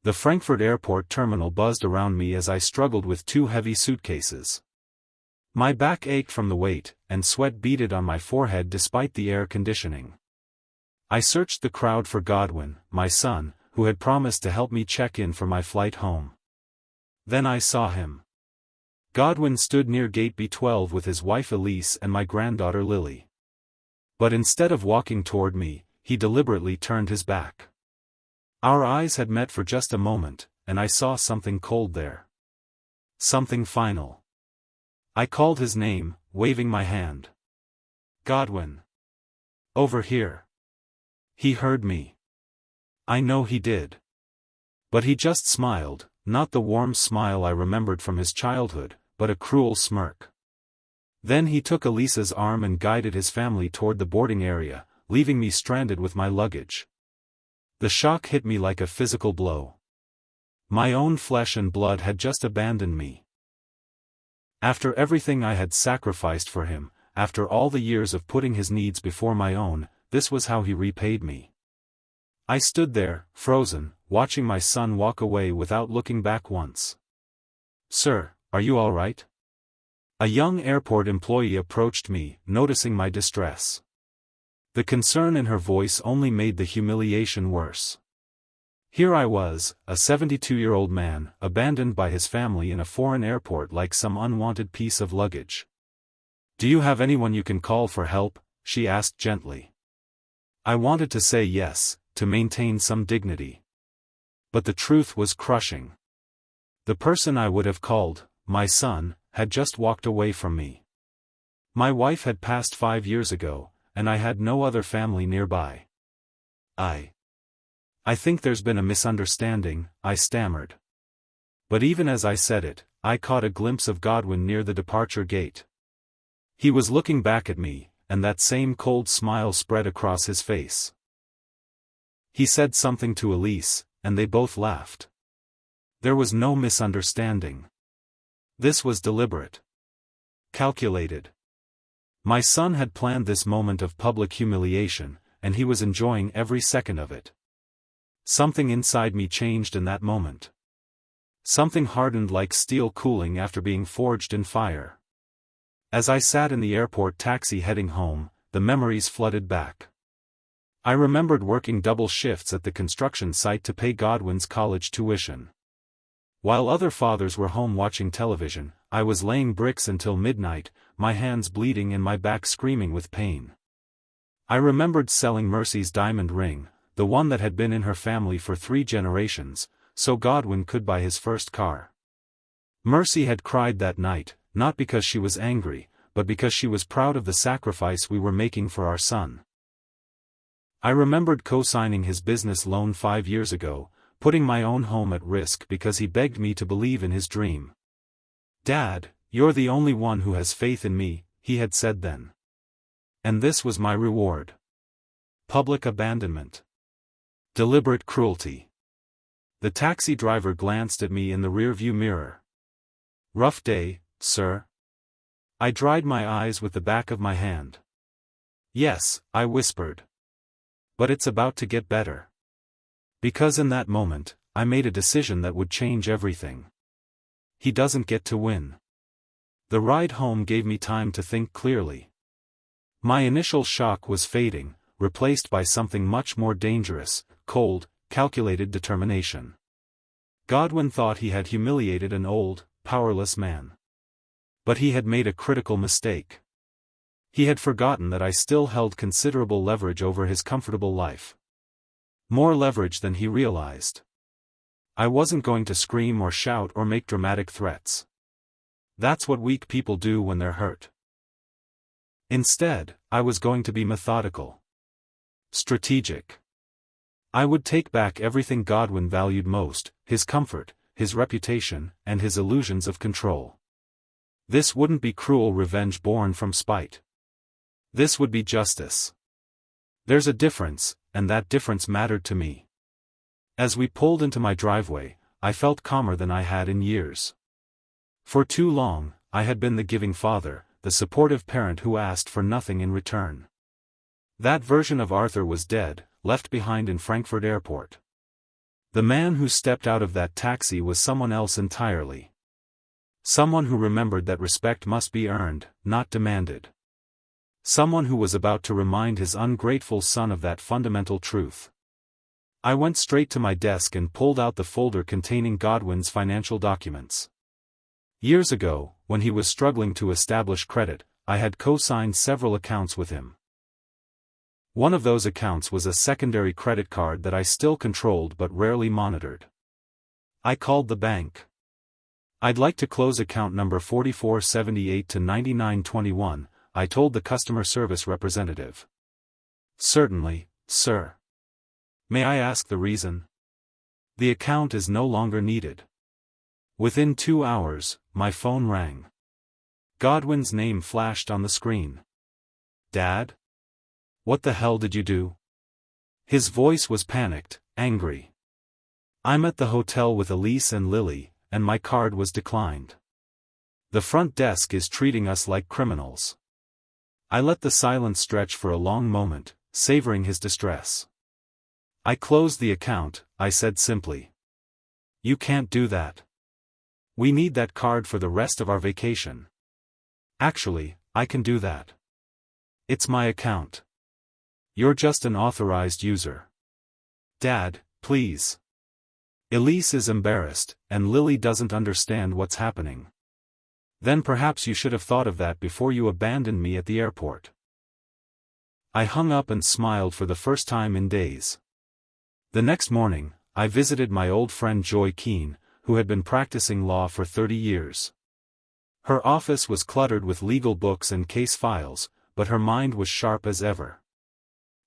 The Frankfurt airport terminal buzzed around me as I struggled with 2 heavy suitcases. My back ached from the weight, and sweat beaded on my forehead despite the air conditioning. I searched the crowd for Godwin, my son, who had promised to help me check in for my flight home. Then I saw him. Godwin stood near gate B12 with his wife Elise and my granddaughter Lily. But instead of walking toward me, he deliberately turned his back. Our eyes had met for just a moment, and I saw something cold there. Something final. I called his name, waving my hand. Godwin. Over here. He heard me. I know he did. But he just smiled, not the warm smile I remembered from his childhood, but a cruel smirk. Then he took Elisa's arm and guided his family toward the boarding area, leaving me stranded with my luggage. The shock hit me like a physical blow. My own flesh and blood had just abandoned me. After everything I had sacrificed for him, after all the years of putting his needs before my own, this was how he repaid me. I stood there, frozen, watching my son walk away without looking back once. "Sir, are you all right?" A young airport employee approached me, noticing my distress. The concern in her voice only made the humiliation worse. Here I was, a 72-year-old man, abandoned by his family in a foreign airport like some unwanted piece of luggage. "Do you have anyone you can call for help?" she asked gently. I wanted to say yes, to maintain some dignity. But the truth was crushing. The person I would have called, my son, had just walked away from me. My wife had passed 5 years ago, and I had no other family nearby. I think there's been a misunderstanding," I stammered. But even as I said it, I caught a glimpse of Godwin near the departure gate. He was looking back at me, and that same cold smile spread across his face. He said something to Elise, and they both laughed. There was no misunderstanding. This was deliberate. Calculated. My son had planned this moment of public humiliation, and he was enjoying every second of it. Something inside me changed in that moment. Something hardened like steel cooling after being forged in fire. As I sat in the airport taxi heading home, the memories flooded back. I remembered working double shifts at the construction site to pay Godwin's college tuition. While other fathers were home watching television, I was laying bricks until midnight, my hands bleeding and my back screaming with pain. I remembered selling Mercy's diamond ring, the one that had been in her family for 3 generations, so Godwin could buy his first car. Mercy had cried that night, not because she was angry, but because she was proud of the sacrifice we were making for our son. I remembered co-signing his business loan 5 years ago, putting my own home at risk because he begged me to believe in his dream. "Dad, you're the only one who has faith in me," he had said then. And this was my reward. Public abandonment. Deliberate cruelty. The taxi driver glanced at me in the rearview mirror. "Rough day, sir?" I dried my eyes with the back of my hand. "Yes," I whispered. "But it's about to get better." Because in that moment, I made a decision that would change everything. He doesn't get to win. The ride home gave me time to think clearly. My initial shock was fading, replaced by something much more dangerous: cold, calculated determination. Godwin thought he had humiliated an old, powerless man. But he had made a critical mistake. He had forgotten that I still held considerable leverage over his comfortable life. More leverage than he realized. I wasn't going to scream or shout or make dramatic threats. That's what weak people do when they're hurt. Instead, I was going to be methodical. Strategic. I would take back everything Godwin valued most: his comfort, his reputation, and his illusions of control. This wouldn't be cruel revenge born from spite. This would be justice. There's a difference, and that difference mattered to me. As we pulled into my driveway, I felt calmer than I had in years. For too long, I had been the giving father, the supportive parent who asked for nothing in return. That version of Arthur was dead, left behind in Frankfurt Airport. The man who stepped out of that taxi was someone else entirely. Someone who remembered that respect must be earned, not demanded. Someone who was about to remind his ungrateful son of that fundamental truth. I went straight to my desk and pulled out the folder containing Godwin's financial documents. Years ago, when he was struggling to establish credit, I had co-signed several accounts with him. One of those accounts was a secondary credit card that I still controlled but rarely monitored. I called the bank. "I'd like to close account number 4478 to 9921, I told the customer service representative. "Certainly, sir. May I ask the reason?" "The account is no longer needed." Within 2 hours, my phone rang. Godwin's name flashed on the screen. "Dad? What the hell did you do?" His voice was panicked, angry. "I'm at the hotel with Elise and Lily, and my card was declined. The front desk is treating us like criminals." I let the silence stretch for a long moment, savoring his distress. "I closed the account," I said simply. "You can't do that. We need that card for the rest of our vacation." "Actually, I can do that. It's my account. You're just an authorized user." "Dad, please." "Elise is embarrassed, and Lily doesn't understand what's happening." "Then perhaps you should have thought of that before you abandoned me at the airport." I hung up and smiled for the first time in days. The next morning, I visited my old friend Joy Keene, who had been practicing law for 30 years. Her office was cluttered with legal books and case files, but her mind was sharp as ever.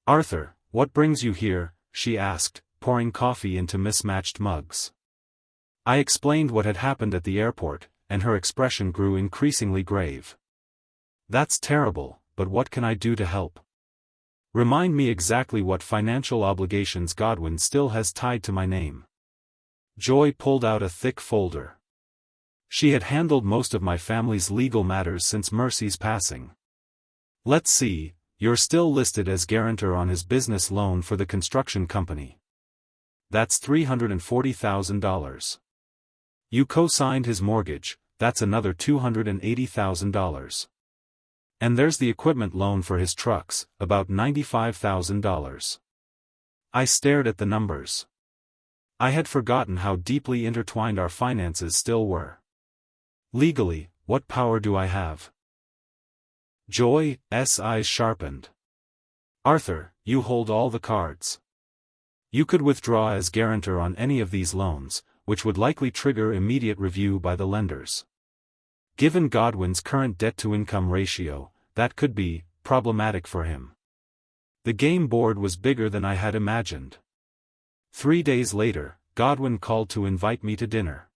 "Arthur, what brings you here?" she asked, pouring coffee into mismatched mugs. I explained what had happened at the airport, and her expression grew increasingly grave. "That's terrible, but what can I do to help? Remind me exactly what financial obligations Godwin still has tied to my name." Joy pulled out a thick folder. She had handled most of my family's legal matters since Mercy's passing. "Let's see, you're still listed as guarantor on his business loan for the construction company. That's $340,000. You co-signed his mortgage, that's another $280,000. And there's the equipment loan for his trucks, about $95,000. I stared at the numbers. I had forgotten how deeply intertwined our finances still were. "Legally, what power do I have?" Joy's eyes sharpened. "Arthur, you hold all the cards. You could withdraw as guarantor on any of these loans, which would likely trigger immediate review by the lenders. Given Godwin's current debt-to-income ratio, that could be problematic for him." The game board was bigger than I had imagined. 3 days later, Godwin called to invite me to dinner.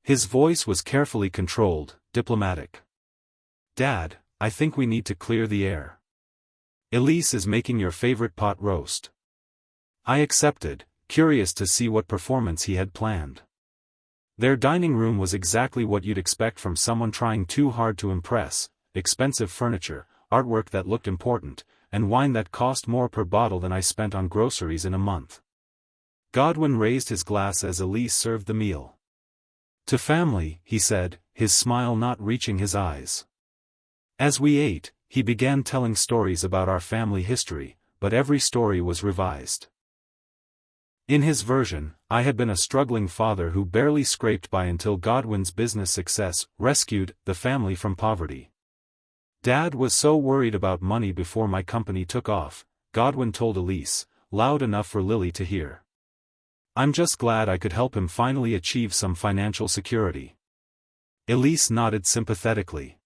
His voice was carefully controlled, diplomatic. "Dad, I think we need to clear the air. Elise is making your favorite pot roast." I accepted, curious to see what performance he had planned. Their dining room was exactly what you'd expect from someone trying too hard to impress: expensive furniture, artwork that looked important, and wine that cost more per bottle than I spent on groceries in a month. Godwin raised his glass as Elise served the meal. "To family," he said, his smile not reaching his eyes. As we ate, he began telling stories about our family history, but every story was revised. In his version, I had been a struggling father who barely scraped by until Godwin's business success rescued the family from poverty. "Dad was so worried about money before my company took off," Godwin told Elise, loud enough for Lily to hear. "I'm just glad I could help him finally achieve some financial security." Elise nodded sympathetically.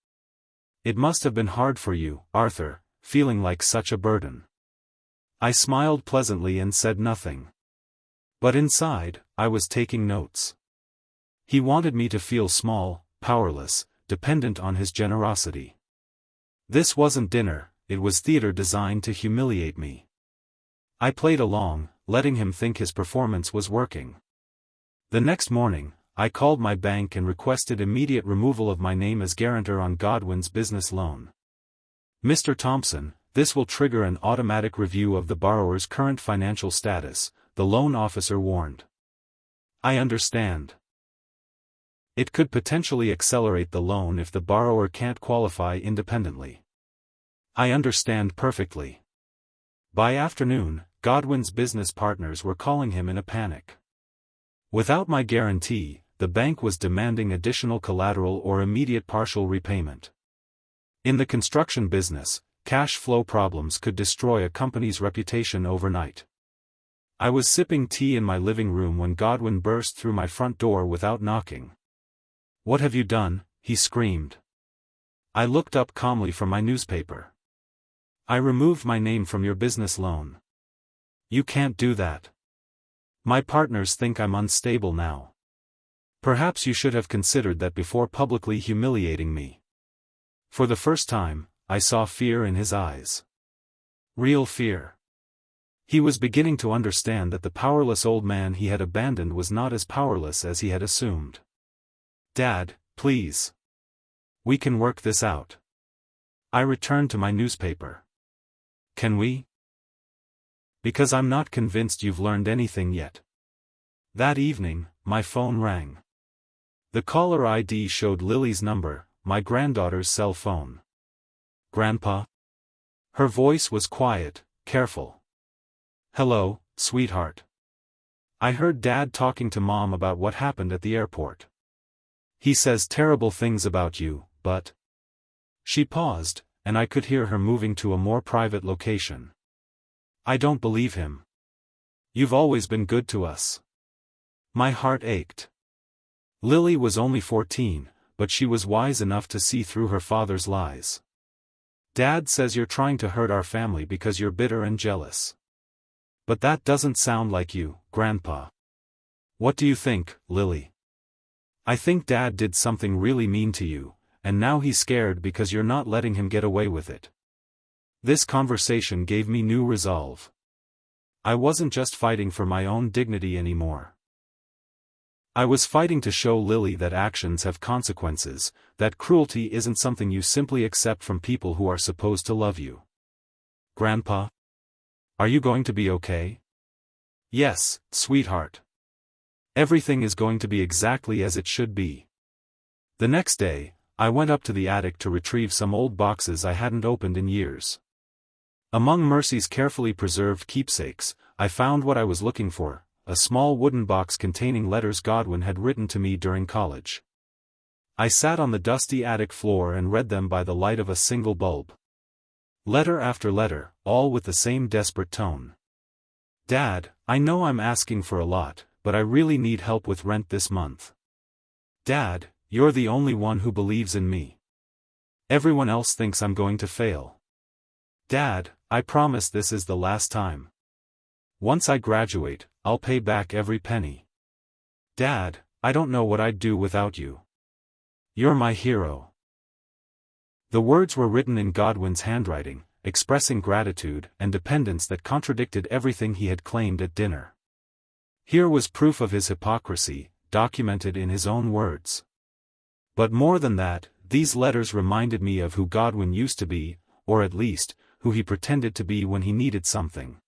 "It must have been hard for you, Arthur, feeling like such a burden." I smiled pleasantly and said nothing. But inside, I was taking notes. He wanted me to feel small, powerless, dependent on his generosity. This wasn't dinner, it was theater designed to humiliate me. I played along, letting him think his performance was working. The next morning, I called my bank and requested immediate removal of my name as guarantor on Godwin's business loan. "Mr. Thompson, this will trigger an automatic review of the borrower's current financial status. the loan officer warned. I understand. It could potentially accelerate the loan if the borrower can't qualify independently. I understand perfectly. By afternoon, Godwin's business partners were calling him in a panic. Without my guarantee, the bank was demanding additional collateral or immediate partial repayment. In the construction business, cash flow problems could destroy a company's reputation overnight. I was sipping tea in my living room when Godwin burst through my front door without knocking. "What have you done?" he screamed. I looked up calmly from my newspaper. "I removed my name from your business loan." "You can't do that. My partners think I'm unstable now. Perhaps you should have considered that before publicly humiliating me." For the first time, I saw fear in his eyes. Real fear. He was beginning to understand that the powerless old man he had abandoned was not as powerless as he had assumed. "Dad, please. We can work this out." I returned to my newspaper. "Can we?" "Because I'm not convinced you've learned anything yet." That evening, my phone rang. The caller ID showed Lily's number, my granddaughter's cell phone. "Grandpa?" Her voice was quiet, careful. "Hello, sweetheart. I heard Dad talking to Mom about what happened at the airport. He says terrible things about you, but..." She paused, and I could hear her moving to a more private location. "I don't believe him. You've always been good to us." My heart ached. Lily was only 14, but she was wise enough to see through her father's lies. "Dad says you're trying to hurt our family because you're bitter and jealous. But that doesn't sound like you, Grandpa." "What do you think, Lily?" "I think Dad did something really mean to you, and now he's scared because you're not letting him get away with it." This conversation gave me new resolve. I wasn't just fighting for my own dignity anymore. I was fighting to show Lily that actions have consequences, that cruelty isn't something you simply accept from people who are supposed to love you. "Grandpa? Are you going to be okay?" "Yes, sweetheart. Everything is going to be exactly as it should be." The next day, I went up to the attic to retrieve some old boxes I hadn't opened in years. Among Mercy's carefully preserved keepsakes, I found what I was looking for, a small wooden box containing letters Godwin had written to me during college. I sat on the dusty attic floor and read them by the light of a single bulb. Letter after letter, all with the same desperate tone. "Dad, I know I'm asking for a lot, but I really need help with rent this month. Dad, you're the only one who believes in me. Everyone else thinks I'm going to fail. Dad, I promise this is the last time. Once I graduate, I'll pay back every penny. Dad, I don't know what I'd do without you. You're my hero." The words were written in Godwin's handwriting, expressing gratitude and dependence that contradicted everything he had claimed at dinner. Here was proof of his hypocrisy, documented in his own words. But more than that, these letters reminded me of who Godwin used to be, or at least, who he pretended to be when he needed something.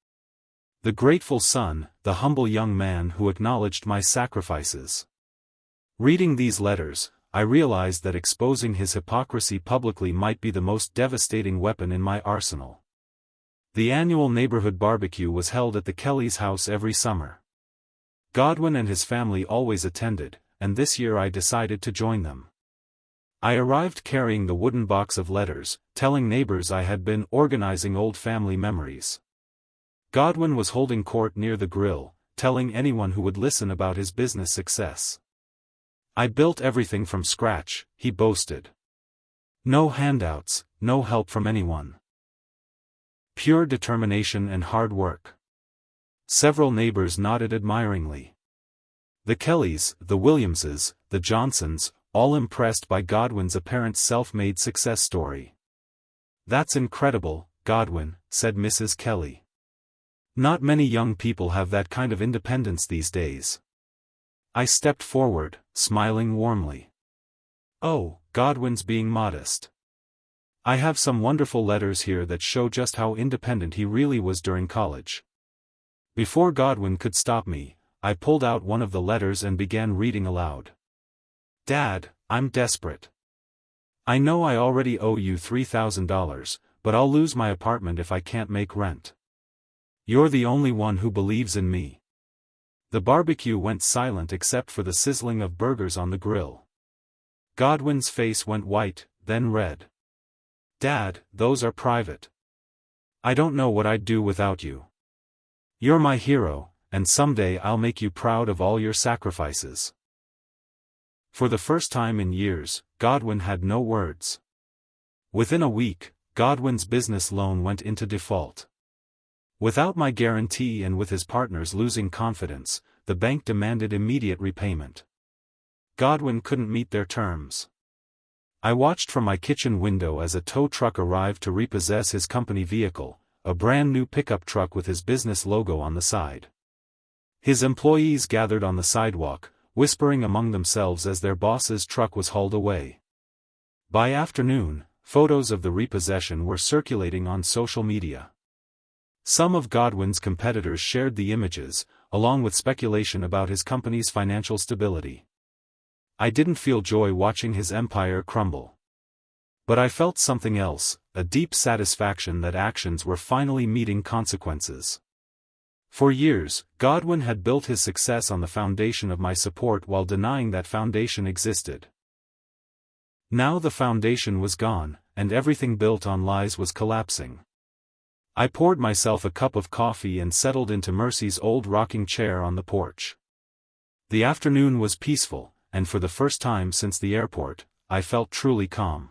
The grateful son, the humble young man who acknowledged my sacrifices. Reading these letters, I realized that exposing his hypocrisy publicly might be the most devastating weapon in my arsenal. The annual neighborhood barbecue was held at the Kellys' house every summer. Godwin and his family always attended, and this year I decided to join them. I arrived carrying the wooden box of letters, telling neighbors I had been organizing old family memories. Godwin was holding court near the grill, telling anyone who would listen about his business success. "I built everything from scratch," he boasted. "No handouts, no help from anyone. Pure determination and hard work." Several neighbors nodded admiringly. The Kellys, the Williamses, the Johnsons, all impressed by Godwin's apparent self-made success story. "That's incredible, Godwin," said Mrs. Kelly. "Not many young people have that kind of independence these days." I stepped forward, smiling warmly. "Oh, Godwin's being modest. I have some wonderful letters here that show just how independent he really was during college." Before Godwin could stop me, I pulled out one of the letters and began reading aloud. Dad, I'm desperate. I know I already owe you $3,000, but I'll lose my apartment if I can't make rent. You're the only one who believes in me. The barbecue went silent except for the sizzling of burgers on the grill. Godwin's face went white, then red. Dad, those are private. I don't know what I'd do without you. You're my hero, and someday I'll make you proud of all your sacrifices. For the first time in years, Godwin had no words. Within a week, Godwin's business loan went into default. Without my guarantee and with his partners losing confidence, the bank demanded immediate repayment. Godwin couldn't meet their terms. I watched from my kitchen window as a tow truck arrived to repossess his company vehicle, a brand new pickup truck with his business logo on the side. His employees gathered on the sidewalk, whispering among themselves as their boss's truck was hauled away. By afternoon, photos of the repossession were circulating on social media. Some of Godwin's competitors shared the images, along with speculation about his company's financial stability. I didn't feel joy watching his empire crumble. But I felt something else, a deep satisfaction that actions were finally meeting consequences. For years, Godwin had built his success on the foundation of my support while denying that foundation existed. Now the foundation was gone, and everything built on lies was collapsing. I poured myself a cup of coffee and settled into Mercy's old rocking chair on the porch. The afternoon was peaceful, and for the first time since the airport, I felt truly calm.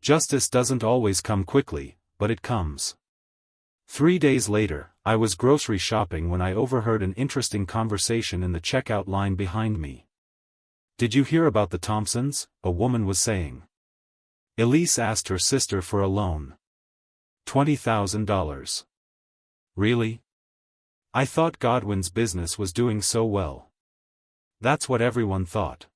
Justice doesn't always come quickly, but it comes. 3 days later, I was grocery shopping when I overheard an interesting conversation in the checkout line behind me. "Did you hear about the Thompsons?" a woman was saying. Elise asked her sister for a loan. $20,000. Really? I thought Godwin's business was doing so well. That's what everyone thought.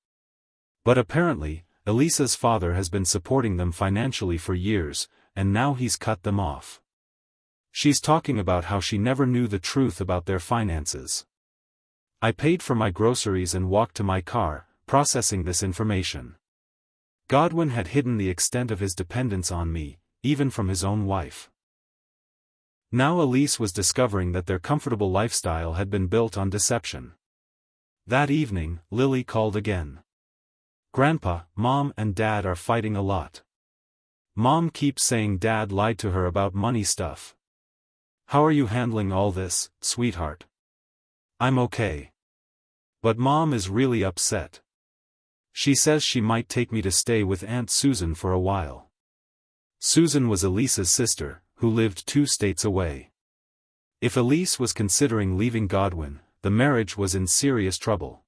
But apparently, Elisa's father has been supporting them financially for years, and now he's cut them off. She's talking about how she never knew the truth about their finances. I paid for my groceries and walked to my car, processing this information. Godwin had hidden the extent of his dependence on me, even from his own wife. Now Elise was discovering that their comfortable lifestyle had been built on deception. That evening, Lily called again. "Grandpa, Mom and Dad are fighting a lot. Mom keeps saying Dad lied to her about money stuff. How are you handling all this, sweetheart?" "I'm okay. But Mom is really upset. She says she might take me to stay with Aunt Susan for a while." Susan was Elisa's sister, who lived 2 states away. If Elise was considering leaving Godwin, the marriage was in serious trouble.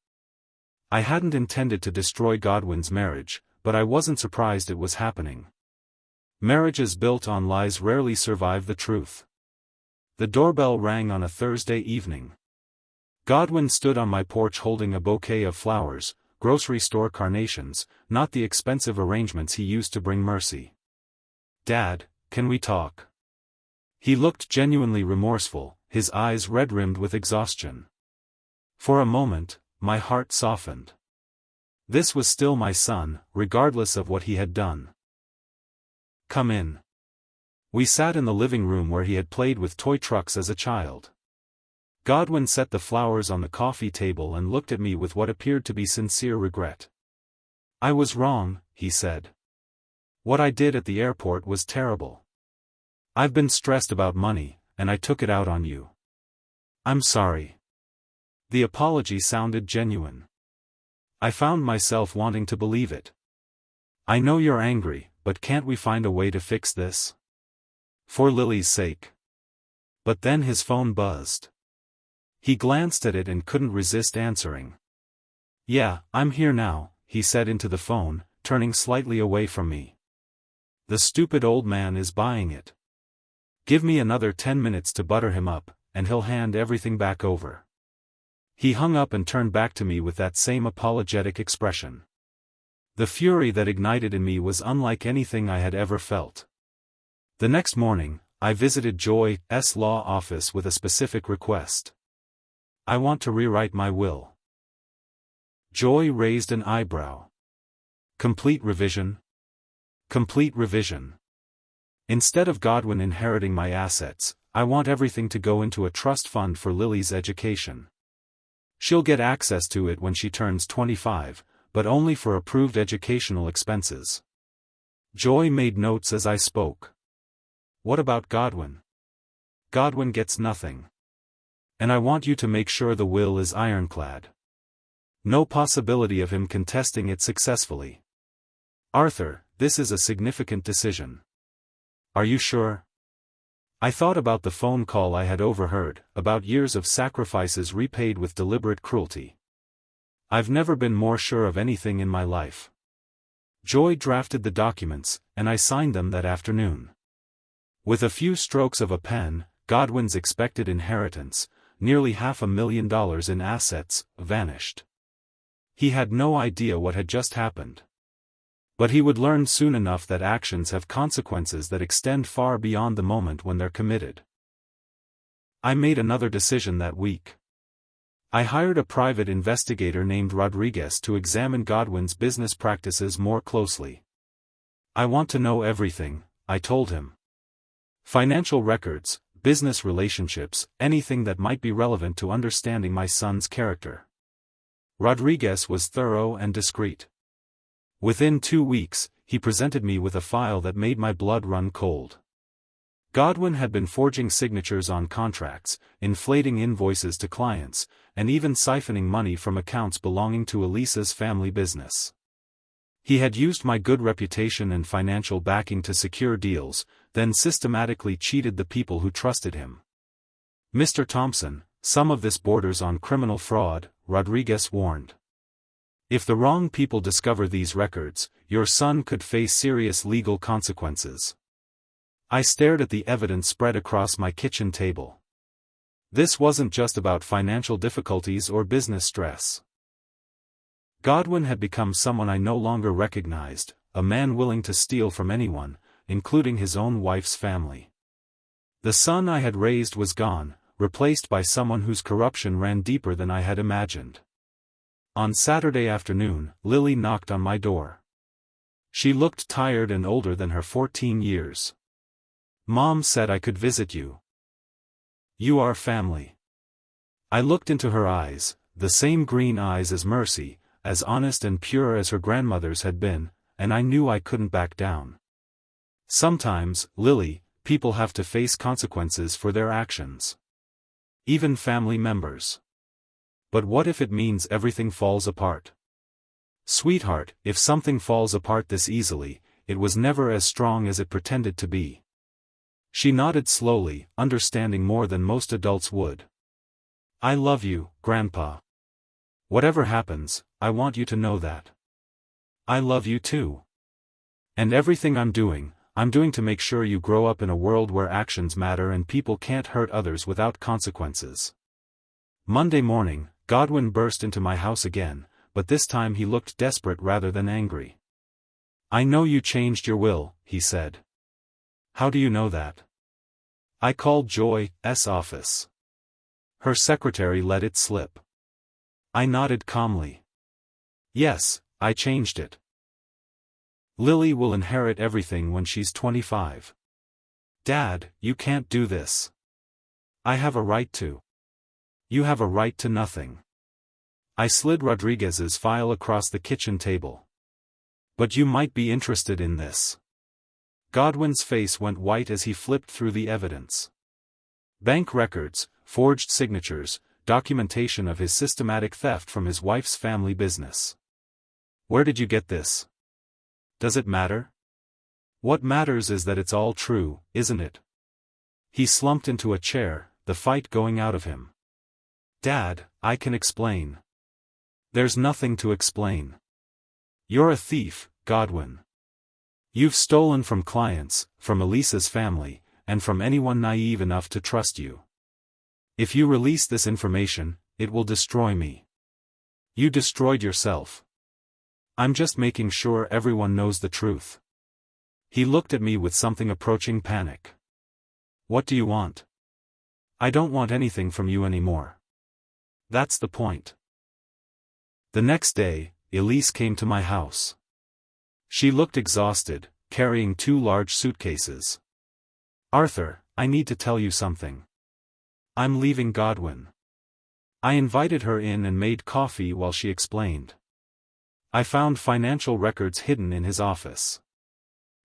I hadn't intended to destroy Godwin's marriage, but I wasn't surprised it was happening. Marriages built on lies rarely survive the truth. The doorbell rang on a Thursday evening. Godwin stood on my porch holding a bouquet of flowers, grocery store carnations, not the expensive arrangements he used to bring Mercy. "Dad, can we talk?" He looked genuinely remorseful, his eyes red-rimmed with exhaustion. For a moment, my heart softened. This was still my son, regardless of what he had done. "Come in." We sat in the living room where he had played with toy trucks as a child. Godwin set the flowers on the coffee table and looked at me with what appeared to be sincere regret. "I was wrong," he said. "What I did at the airport was terrible. I've been stressed about money, and I took it out on you. I'm sorry." The apology sounded genuine. I found myself wanting to believe it. "I know you're angry, but can't we find a way to fix this? For Lily's sake." But then his phone buzzed. He glanced at it and couldn't resist answering. "Yeah, I'm here now," he said into the phone, turning slightly away from me. "The stupid old man is buying it. Give me another 10 minutes to butter him up, and he'll hand everything back over." He hung up and turned back to me with that same apologetic expression. The fury that ignited in me was unlike anything I had ever felt. The next morning, I visited Joy's law office with a specific request. I want to rewrite my will. Joy raised an eyebrow. Complete revision? Complete revision. Instead of Godwin inheriting my assets, I want everything to go into a trust fund for Lily's education. She'll get access to it when she turns 25, but only for approved educational expenses. Joy made notes as I spoke. What about Godwin? Godwin gets nothing. And I want you to make sure the will is ironclad. No possibility of him contesting it successfully. Arthur, this is a significant decision. Are you sure? I thought about the phone call I had overheard, about years of sacrifices repaid with deliberate cruelty. I've never been more sure of anything in my life. Joy drafted the documents, and I signed them that afternoon. With a few strokes of a pen, Godwin's expected inheritance, nearly $500,000 in assets, vanished. He had no idea what had just happened. But he would learn soon enough that actions have consequences that extend far beyond the moment when they're committed. I made another decision that week. I hired a private investigator named Rodriguez to examine Godwin's business practices more closely. I want to know everything, I told him. Financial records, business relationships, anything that might be relevant to understanding my son's character. Rodriguez was thorough and discreet. Within 2 weeks, he presented me with a file that made my blood run cold. Godwin had been forging signatures on contracts, inflating invoices to clients, and even siphoning money from accounts belonging to Elisa's family business. He had used my good reputation and financial backing to secure deals, then systematically cheated the people who trusted him. Mr. Thompson, some of this borders on criminal fraud, Rodriguez warned. If the wrong people discover these records, your son could face serious legal consequences. I stared at the evidence spread across my kitchen table. This wasn't just about financial difficulties or business stress. Godwin had become someone I no longer recognized, a man willing to steal from anyone, including his own wife's family. The son I had raised was gone, replaced by someone whose corruption ran deeper than I had imagined. On Saturday afternoon, Lily knocked on my door. She looked tired and older than her 14 years. Mom said I could visit you. You are family. I looked into her eyes, the same green eyes as Mercy, as honest and pure as her grandmother's had been, and I knew I couldn't back down. Sometimes, Lily, people have to face consequences for their actions. Even family members. But what if it means everything falls apart? Sweetheart, if something falls apart this easily, it was never as strong as it pretended to be. She nodded slowly, understanding more than most adults would. I love you, Grandpa. Whatever happens, I want you to know that. I love you too. And everything I'm doing to make sure you grow up in a world where actions matter and people can't hurt others without consequences. Monday morning, Godwin burst into my house again, but this time he looked desperate rather than angry. I know you changed your will, he said. How do you know that? I called Joy's office. Her secretary let it slip. I nodded calmly. Yes, I changed it. Lily will inherit everything when she's 25. Dad, you can't do this. I have a right to. You have a right to nothing. I slid Rodriguez's file across the kitchen table. But you might be interested in this. Godwin's face went white as he flipped through the evidence. Bank records, forged signatures, documentation of his systematic theft from his wife's family business. Where did you get this? Does it matter? What matters is that it's all true, isn't it? He slumped into a chair, the fight going out of him. Dad, I can explain. There's nothing to explain. You're a thief, Godwin. You've stolen from clients, from Elisa's family, and from anyone naive enough to trust you. If you release this information, it will destroy me. You destroyed yourself. I'm just making sure everyone knows the truth. He looked at me with something approaching panic. What do you want? I don't want anything from you anymore. That's the point. The next day, Elise came to my house. She looked exhausted, carrying 2 large suitcases. Arthur, I need to tell you something. I'm leaving Godwin. I invited her in and made coffee while she explained. I found financial records hidden in his office.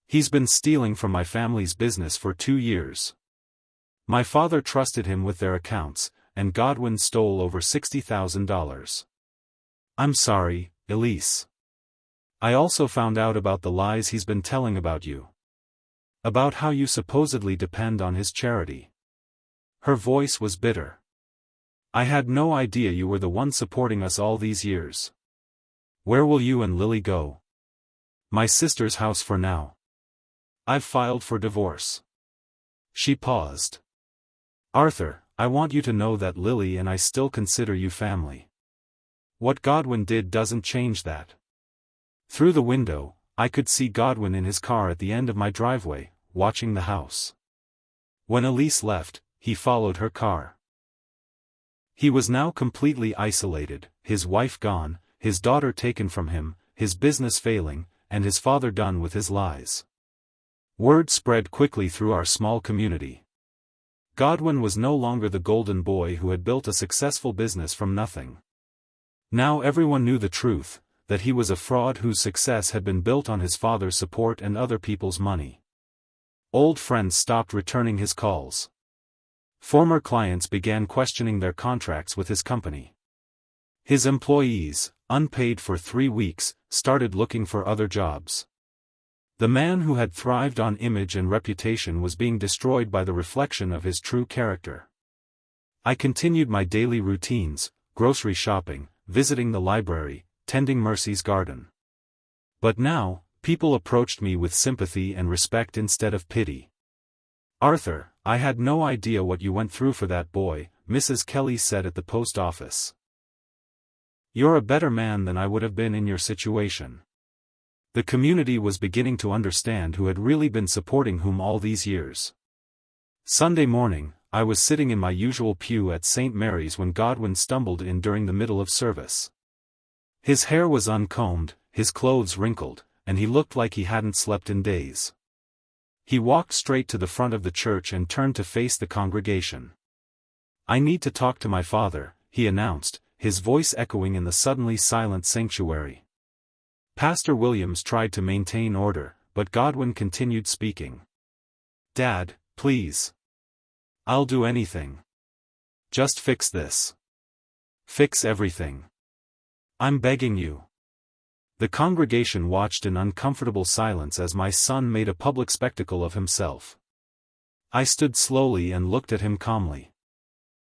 He's been stealing from my family's business for 2 years. My father trusted him with their accounts, and Godwin stole over $60,000. I'm sorry, Elise. I also found out about the lies he's been telling about you. About how you supposedly depend on his charity. Her voice was bitter. I had no idea you were the one supporting us all these years. Where will you and Lily go? My sister's house for now. I've filed for divorce. She paused. Arthur, I want you to know that Lily and I still consider you family. What Godwin did doesn't change that. Through the window, I could see Godwin in his car at the end of my driveway, watching the house. When Elise left, he followed her car. He was now completely isolated, his wife gone, his daughter taken from him, his business failing, and his father done with his lies. Word spread quickly through our small community. Godwin was no longer the golden boy who had built a successful business from nothing. Now everyone knew the truth, that he was a fraud whose success had been built on his father's support and other people's money. Old friends stopped returning his calls. Former clients began questioning their contracts with his company. His employees, unpaid for 3 weeks, started looking for other jobs. The man who had thrived on image and reputation was being destroyed by the reflection of his true character. I continued my daily routines, grocery shopping, visiting the library, tending Mercy's garden. But now, people approached me with sympathy and respect instead of pity. Arthur, I had no idea what you went through for that boy, Mrs. Kelly said at the post office. You're a better man than I would have been in your situation. The community was beginning to understand who had really been supporting whom all these years. Sunday morning, I was sitting in my usual pew at St. Mary's when Godwin stumbled in during the middle of service. His hair was uncombed, his clothes wrinkled, and he looked like he hadn't slept in days. He walked straight to the front of the church and turned to face the congregation. I need to talk to my father, he announced, his voice echoing in the suddenly silent sanctuary. Pastor Williams tried to maintain order, but Godwin continued speaking. Dad, please. I'll do anything. Just fix this. Fix everything. I'm begging you. The congregation watched in uncomfortable silence as my son made a public spectacle of himself. I stood slowly and looked at him calmly.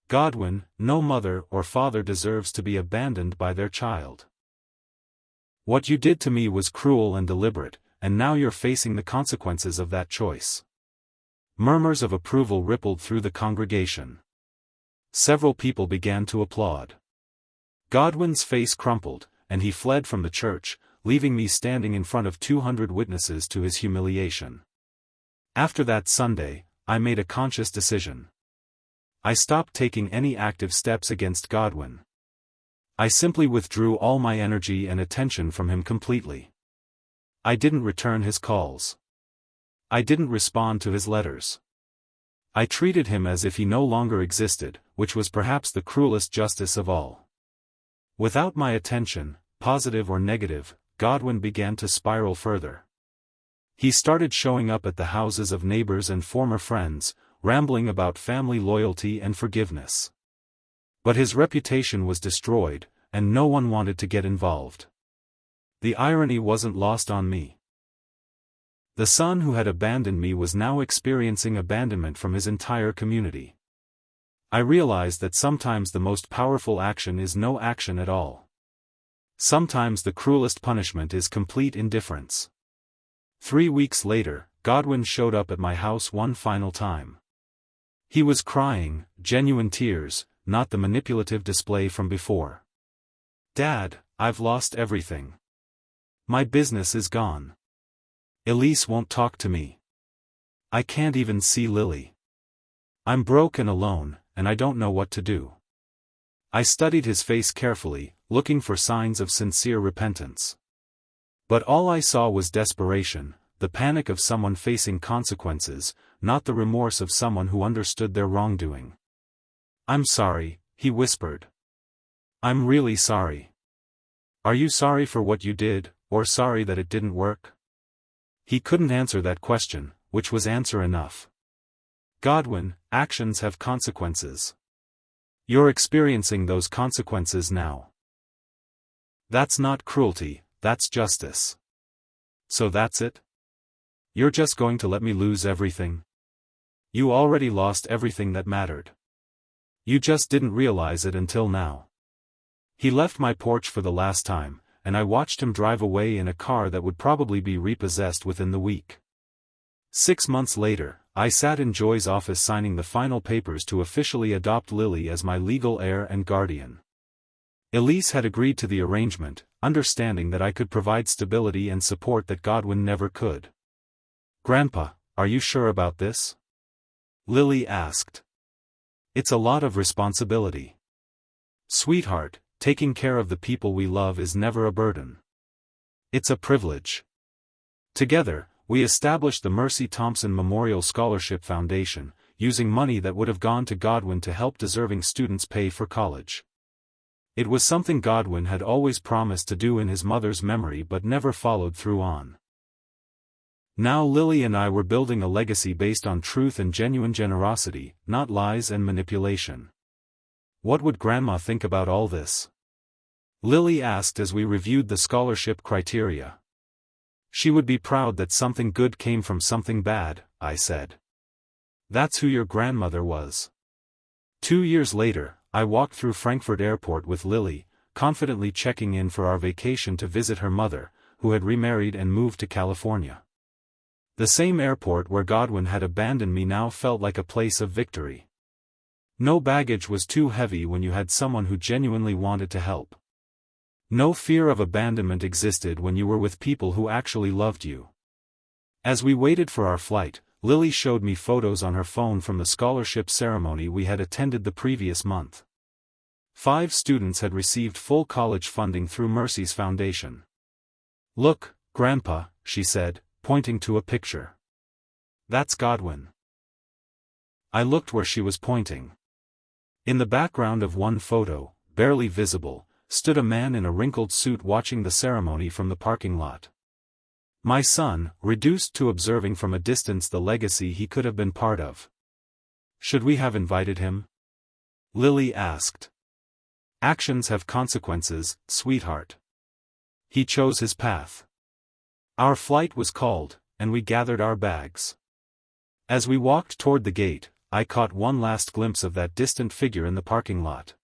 Godwin, no mother or father deserves to be abandoned by their child. What you did to me was cruel and deliberate, and now you're facing the consequences of that choice. Murmurs of approval rippled through the congregation. Several people began to applaud. Godwin's face crumpled, and he fled from the church, leaving me standing in front of 200 witnesses to his humiliation. After that Sunday, I made a conscious decision. I stopped taking any active steps against Godwin. I simply withdrew all my energy and attention from him completely. I didn't return his calls. I didn't respond to his letters. I treated him as if he no longer existed, which was perhaps the cruelest justice of all. Without my attention, positive or negative, Godwin began to spiral further. He started showing up at the houses of neighbors and former friends, rambling about family loyalty and forgiveness. But his reputation was destroyed, and no one wanted to get involved. The irony wasn't lost on me. The son who had abandoned me was now experiencing abandonment from his entire community. I realized that sometimes the most powerful action is no action at all. Sometimes the cruelest punishment is complete indifference. 3 weeks later, Godwin showed up at my house one final time. He was crying, genuine tears, not the manipulative display from before. Dad, I've lost everything. My business is gone. Elise won't talk to me. I can't even see Lily. I'm broke and alone, and I don't know what to do. I studied his face carefully, looking for signs of sincere repentance. But all I saw was desperation, the panic of someone facing consequences, not the remorse of someone who understood their wrongdoing. "I'm sorry," he whispered. "I'm really sorry." "Are you sorry for what you did, or sorry that it didn't work?" He couldn't answer that question, which was answer enough. "Godwin, actions have consequences. You're experiencing those consequences now. That's not cruelty, that's justice. So that's it? You're just going to let me lose everything? You already lost everything that mattered. You just didn't realize it until now." He left my porch for the last time, and I watched him drive away in a car that would probably be repossessed within the week. 6 months later, I sat in Joy's office signing the final papers to officially adopt Lily as my legal heir and guardian. Elise had agreed to the arrangement, understanding that I could provide stability and support that Godwin never could. "Grandpa, are you sure about this?" Lily asked. "It's a lot of responsibility. Sweetheart, taking care of the people we love is never a burden. It's a privilege." Together, we established the Mercy Thompson Memorial Scholarship Foundation, using money that would have gone to Godwin to help deserving students pay for college. It was something Godwin had always promised to do in his mother's memory but never followed through on. Now Lily and I were building a legacy based on truth and genuine generosity, not lies and manipulation. "What would Grandma think about all this?" Lily asked as we reviewed the scholarship criteria. "She would be proud that something good came from something bad," I said. "That's who your grandmother was." 2 years later, I walked through Frankfurt Airport with Lily, confidently checking in for our vacation to visit her mother, who had remarried and moved to California. The same airport where Godwin had abandoned me now felt like a place of victory. No baggage was too heavy when you had someone who genuinely wanted to help. No fear of abandonment existed when you were with people who actually loved you. As we waited for our flight, Lily showed me photos on her phone from the scholarship ceremony we had attended the previous month. 5 students had received full college funding through Mercy's foundation. "Look, Grandpa," she said, pointing to a picture. "That's Godwin." I looked where she was pointing. In the background of one photo, barely visible, stood a man in a wrinkled suit watching the ceremony from the parking lot. My son, reduced to observing from a distance the legacy he could have been part of. "Should we have invited him?" Lily asked. "Actions have consequences, sweetheart. He chose his path." Our flight was called, and we gathered our bags. As we walked toward the gate, I caught one last glimpse of that distant figure in the parking lot.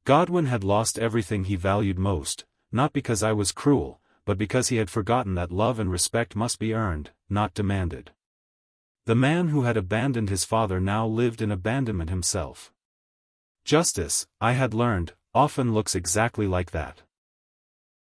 Godwin had lost everything he valued most, not because I was cruel, but because he had forgotten that love and respect must be earned, not demanded. The man who had abandoned his father now lived in abandonment himself. Justice, I had learned, often looks exactly like that.